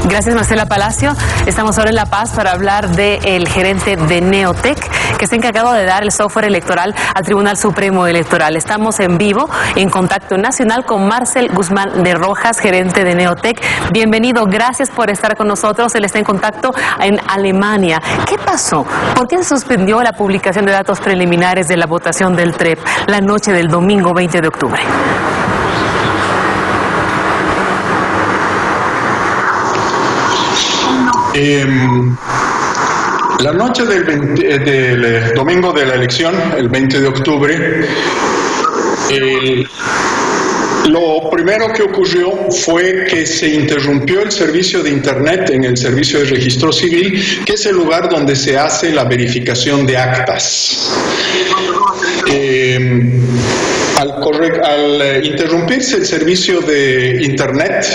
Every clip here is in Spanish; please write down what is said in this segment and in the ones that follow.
Gracias, Marcela Palacio. Estamos ahora en La Paz para hablar del gerente de Neotec, que está encargado de dar el software electoral al Tribunal Supremo Electoral. Estamos en vivo, en contacto nacional con Marcel Guzmán de Rojas, gerente de Neotec. Bienvenido, gracias por estar con nosotros. Él está en contacto en Alemania. ¿Qué pasó? ¿Por qué se suspendió la publicación de datos preliminares de la votación del TREP la noche del domingo 20 de octubre? La noche del domingo de la elección, el 20 de octubre, lo primero que ocurrió fue que se interrumpió el servicio de Internet en el servicio de registro civil, que es el lugar donde se hace la verificación de actas. Al interrumpirse el servicio de Internet,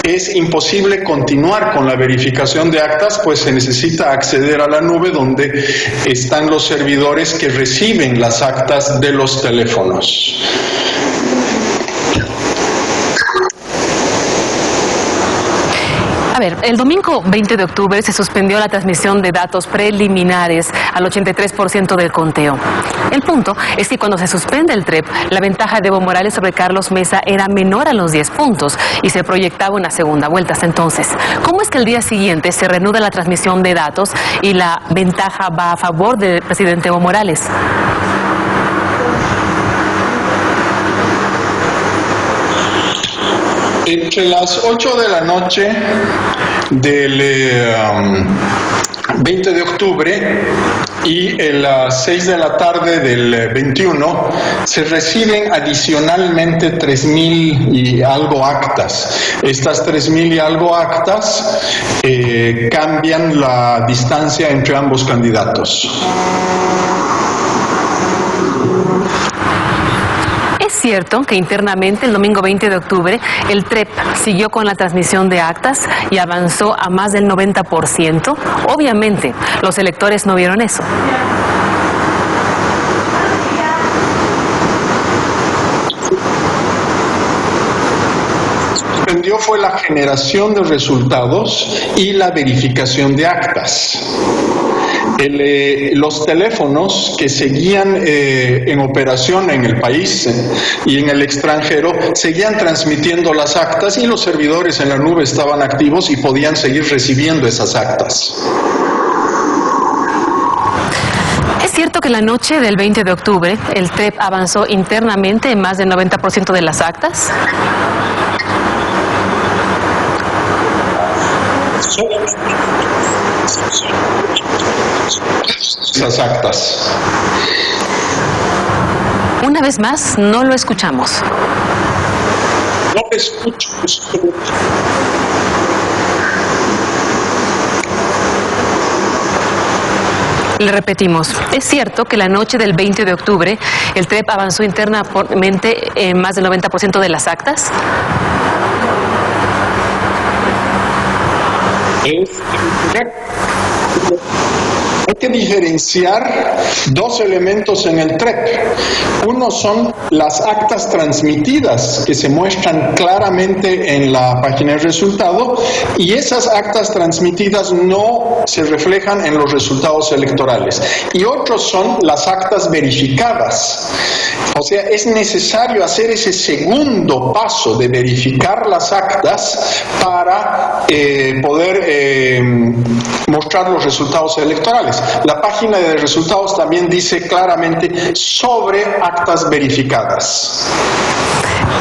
es imposible continuar con la verificación de actas, pues se necesita acceder a la nube donde están los servidores que reciben las actas de los teléfonos. A ver, el domingo 20 de octubre se suspendió la transmisión de datos preliminares al 83% del conteo. El punto es que cuando se suspende el TREP, la ventaja de Evo Morales sobre Carlos Mesa era menor a los 10 puntos y se proyectaba una segunda vuelta. Entonces, ¿cómo es que el día siguiente se reanuda la transmisión de datos y la ventaja va a favor del presidente Evo Morales? Entre las 8 de la noche del 20 de octubre y las 6 de la tarde del 21 se reciben adicionalmente 3.000 y algo actas. Estas 3.000 y algo actas cambian la distancia entre ambos candidatos. ¿Es cierto que internamente el domingo 20 de octubre el TREP siguió con la transmisión de actas y avanzó a más del 90%? Obviamente, los electores no vieron eso. Suspendió fue la generación de resultados y la verificación de actas. Los teléfonos que seguían en operación en el país y en el extranjero seguían transmitiendo las actas y los servidores en la nube estaban activos y podían seguir recibiendo esas actas. ¿Es cierto que la noche del 20 de octubre el TREP avanzó internamente en más del 90% de las actas? Esas actas. Una vez más, no lo escuchamos. No te escucho. Le repetimos, ¿es cierto que la noche del 20 de octubre el TREP avanzó internamente en más del 90% de las actas? Hay que diferenciar dos elementos en el TREP. Uno son las actas transmitidas que se muestran claramente en la página de resultado y esas actas transmitidas no se reflejan en los resultados electorales. Y otros son las actas verificadas. O sea, es necesario hacer ese segundo paso de verificar las actas para poder mostrar los resultados electorales. La página de resultados también dice claramente sobre actas verificadas.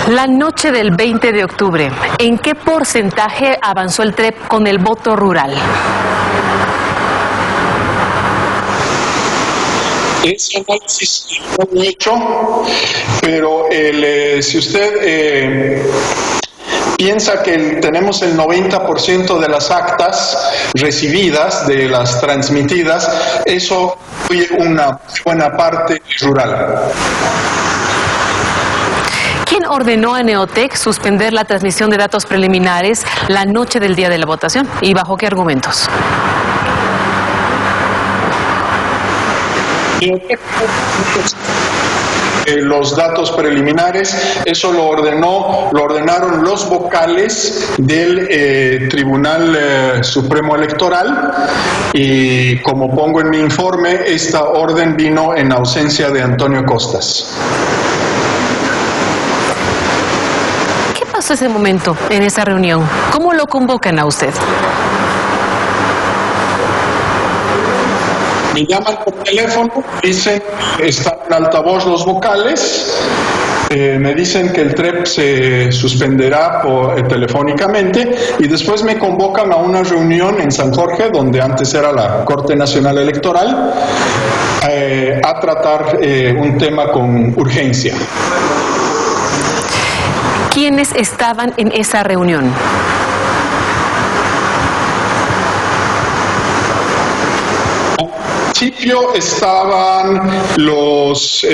La noche del 20 de octubre, ¿en qué porcentaje avanzó el TREP con el voto rural? Ese análisis no he hecho, pero si usted piensa que tenemos el 90% de las actas recibidas, de las transmitidas, eso incluye una buena parte rural. ¿Quién ordenó a Neotec suspender la transmisión de datos preliminares la noche del día de la votación? ¿Y bajo qué argumentos? los datos preliminares. Eso lo ordenaron los vocales del Tribunal Supremo Electoral, y como pongo en mi informe, esta orden vino en ausencia de Antonio Costas. ¿Qué pasó ese momento en esa reunión? ¿Cómo lo convocan a usted? Me llaman por teléfono, dicen que están en altavoz los vocales, me dicen que el TREP se suspenderá telefónicamente, y después me convocan a una reunión en San Jorge, donde antes era la Corte Nacional Electoral, a tratar un tema con urgencia. ¿Quiénes estaban en esa reunión? Al principio estaban los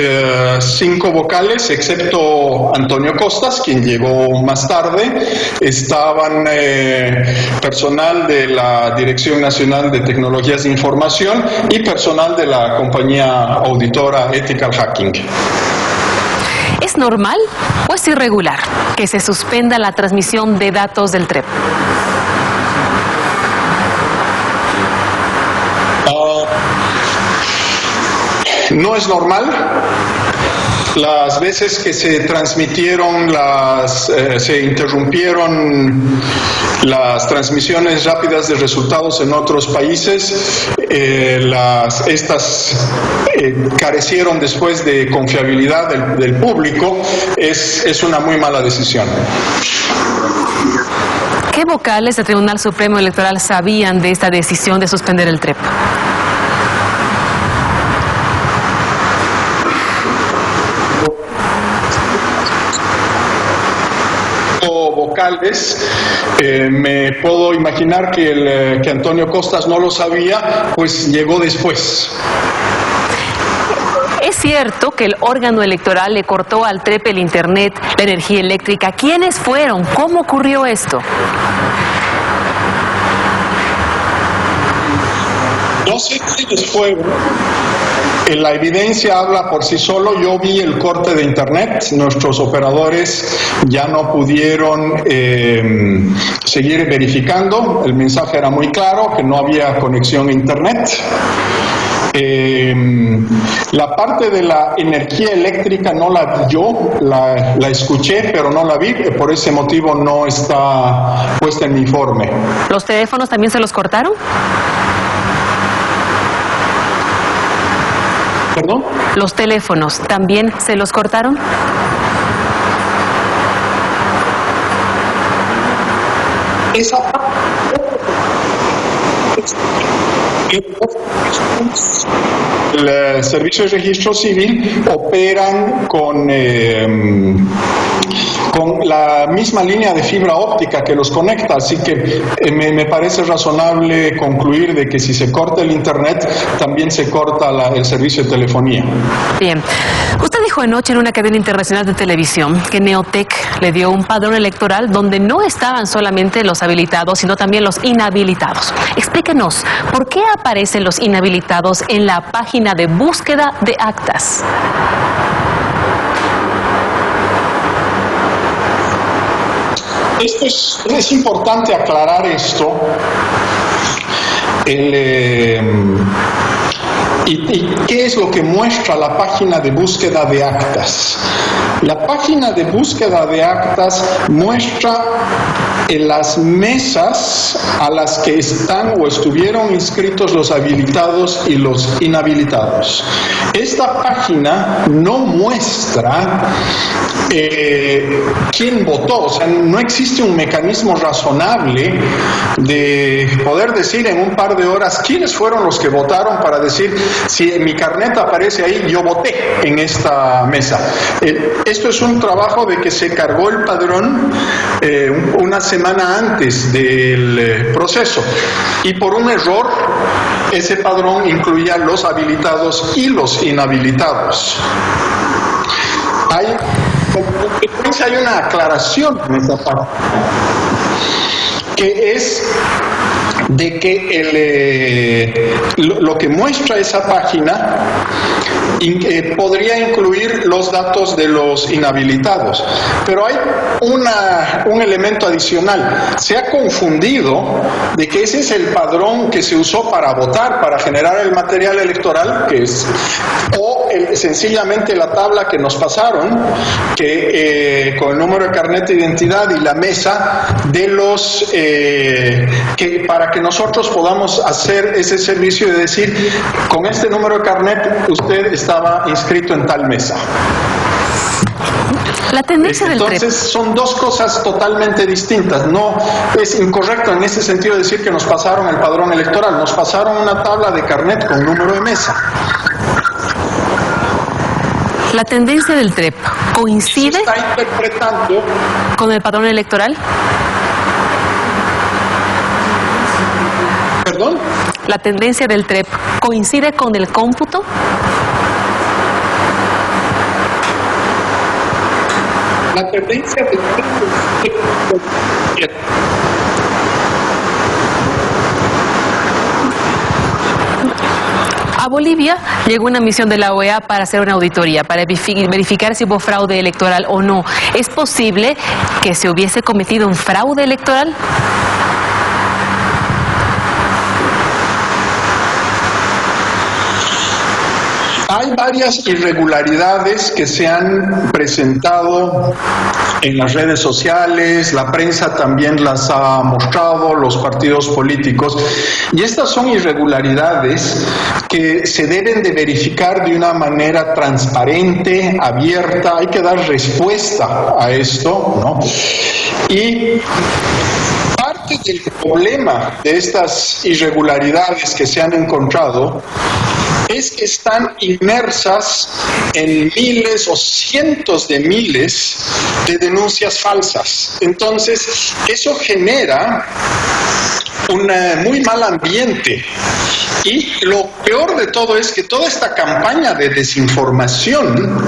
5 vocales, excepto Antonio Costas, quien llegó más tarde. Estaban personal de la Dirección Nacional de Tecnologías de Información y personal de la compañía auditora Ethical Hacking. ¿Es normal o es irregular que se suspenda la transmisión de datos del TREP? No es normal. Las veces que se transmitieron se interrumpieron las transmisiones rápidas de resultados en otros países, estas carecieron después de confiabilidad del público. Es una muy mala decisión. ¿Qué vocales del Tribunal Supremo Electoral sabían de esta decisión de suspender el TREP? Vocales, me puedo imaginar que Antonio Costas no lo sabía, pues llegó después. ¿Es cierto que el órgano electoral le cortó al TREP el internet, la energía eléctrica? ¿Quiénes fueron? ¿Cómo ocurrió esto? No sé quiénes fueron. La evidencia habla por sí solo. Yo vi el corte de internet. Nuestros operadores ya no pudieron seguir verificando. El mensaje era muy claro, que no había conexión a internet. La parte de la energía eléctrica no la vi yo, la escuché, pero no la vi. Por ese motivo no está puesta en mi informe. ¿Los teléfonos también se los cortaron? ¿Perdón? ¿Los teléfonos también se los cortaron? Esa parte. El Servicio de Registro Civil operan con la misma línea de fibra óptica que los conecta, así que me parece razonable concluir de que si se corta el internet, también se corta el servicio de telefonía. Bien. Usted dijo anoche en una cadena internacional de televisión que Neotec le dio un padrón electoral donde no estaban solamente los habilitados, sino también los inhabilitados. Explíquenos, ¿por qué aparecen los inhabilitados en la página de búsqueda de actas? Es importante aclarar esto. ¿Y qué es lo que muestra la página de búsqueda de actas? La página de búsqueda de actas muestra en las mesas a las que están o estuvieron inscritos los habilitados y los inhabilitados. Esta página no muestra quién votó, o sea, no existe un mecanismo razonable de poder decir en un par de horas quiénes fueron los que votaron para decir si en mi carnet aparece ahí yo voté en esta mesa. Esto es un trabajo de que se cargó el padrón una semana antes del proceso y por un error ese padrón incluía los habilitados y los inhabilitados. Hay una aclaración en esta parte, que es de que lo que muestra esa página podría incluir los datos de los inhabilitados. Pero hay un elemento adicional. Se ha confundido de que ese es el padrón que se usó para votar, para generar el material electoral, sencillamente la tabla que nos pasaron, que con el número de carnet de identidad y la mesa de los para que nosotros podamos hacer ese servicio de decir, con este número de carnet usted estaba inscrito en tal mesa. La tendencia del TREP. Entonces son dos cosas totalmente distintas. No es incorrecto en ese sentido decir que nos pasaron el padrón electoral, nos pasaron una tabla de carnet con número de mesa. La tendencia del TREP coincide se está interpretando con el padrón electoral. ¿Perdón? La tendencia del TREP coincide con el cómputo. La tendencia del TREP A Bolivia llegó una misión de la OEA para hacer una auditoría, para verificar si hubo fraude electoral o no. ¿Es posible que se hubiese cometido un fraude electoral? Hay varias irregularidades que se han presentado en las redes sociales, la prensa también las ha mostrado, los partidos políticos, y estas son irregularidades que se deben de verificar de una manera transparente, abierta. Hay que dar respuesta a esto, ¿no? Y parte del problema de estas irregularidades que se han encontrado es que están inmersas en miles o cientos de miles de denuncias falsas. Entonces, eso genera un muy mal ambiente. Y lo peor de todo es que toda esta campaña de desinformación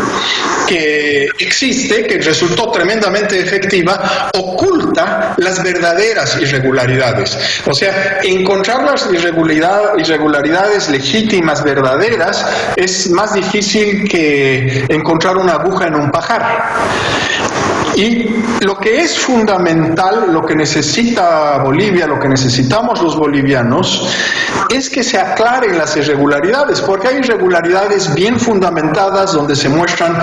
que existe, que resultó tremendamente efectiva, oculta las verdaderas irregularidades. O sea, encontrar las irregularidades legítimas, verdaderas, es más difícil que encontrar una aguja en un pajar. Y lo que es fundamental, lo que necesita Bolivia, lo que necesitamos los bolivianos, es que se aclaren las irregularidades, porque hay irregularidades bien fundamentadas donde se muestran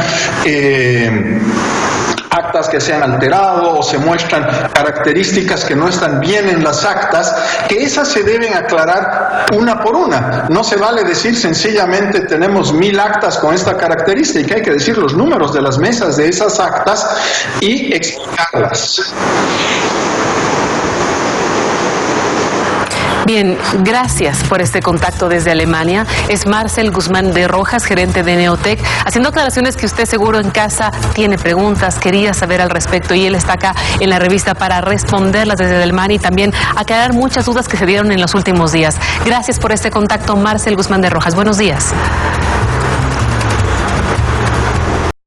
actas que se han alterado o se muestran características que no están bien en las actas, que esas se deben aclarar una por una. No se vale decir sencillamente tenemos 1000 actas con esta característica, hay que decir los números de las mesas de esas actas y explicarlas. Bien, gracias por este contacto desde Alemania. Es Marcel Guzmán de Rojas, gerente de Neotec, haciendo aclaraciones que usted seguro en casa tiene preguntas, quería saber al respecto, y él está acá en la revista para responderlas desde Alemania y también aclarar muchas dudas que se dieron en los últimos días. Gracias por este contacto, Marcel Guzmán de Rojas. Buenos días.